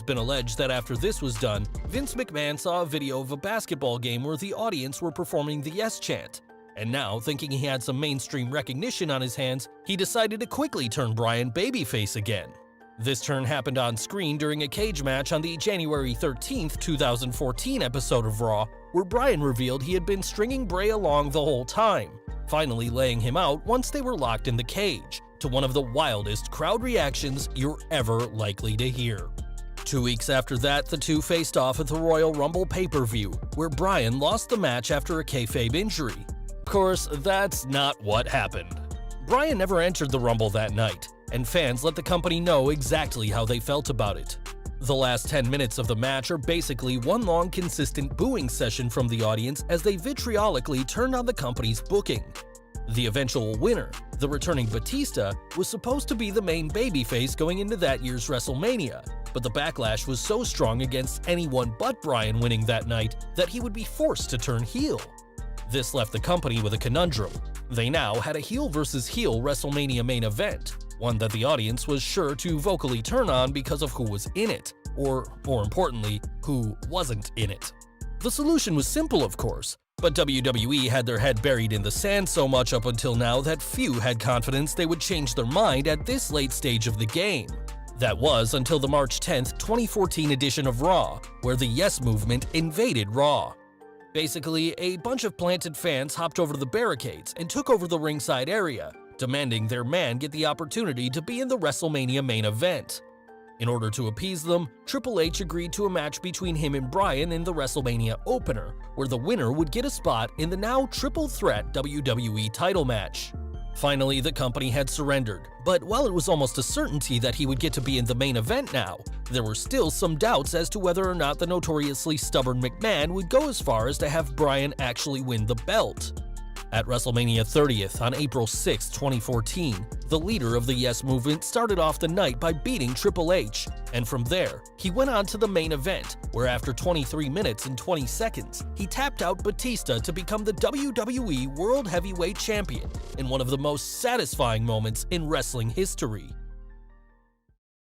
been alleged that after this was done, Vince McMahon saw a video of a basketball game where the audience were performing the yes chant. And now, thinking he had some mainstream recognition on his hands, he decided to quickly turn Bryan babyface again. This turn happened on screen during a cage match on the January 13, 2014 episode of Raw, where Bryan revealed he had been stringing Bray along the whole time, finally laying him out once they were locked in the cage, to one of the wildest crowd reactions you're ever likely to hear. 2 weeks after that, the two faced off at the Royal Rumble pay-per-view, where Bryan lost the match after a kayfabe injury. Of course, that's not what happened. Bryan never entered the Rumble that night, and fans let the company know exactly how they felt about it. The last 10 minutes of the match are basically one long consistent booing session from the audience as they vitriolically turned on the company's booking. The eventual winner, the returning Batista, was supposed to be the main babyface going into that year's WrestleMania, but the backlash was so strong against anyone but Bryan winning that night that he would be forced to turn heel. This left the company with a conundrum. They now had a heel versus heel WrestleMania main event, one that the audience was sure to vocally turn on because of who was in it, or more importantly, who wasn't in it. The solution was simple, of course, but WWE had their head buried in the sand so much up until now that few had confidence they would change their mind at this late stage of the game. That was until the March 10, 2014 edition of Raw, where the Yes Movement invaded Raw. Basically, a bunch of planted fans hopped over the barricades and took over the ringside area, demanding their man get the opportunity to be in the WrestleMania main event. In order to appease them, Triple H agreed to a match between him and Bryan in the WrestleMania opener, where the winner would get a spot in the now triple threat WWE title match. Finally, the company had surrendered, but while it was almost a certainty that he would get to be in the main event now, there were still some doubts as to whether or not the notoriously stubborn McMahon would go as far as to have Bryan actually win the belt. At WrestleMania 30th on April 6, 2014, the leader of the Yes Movement started off the night by beating Triple H, and from there, he went on to the main event, where after 23 minutes and 20 seconds, he tapped out Batista to become the WWE World Heavyweight Champion in one of the most satisfying moments in wrestling history.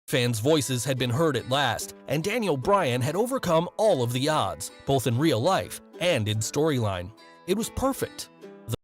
Fans' voices had been heard at last, and Daniel Bryan had overcome all of the odds, both in real life and in storyline. It was perfect.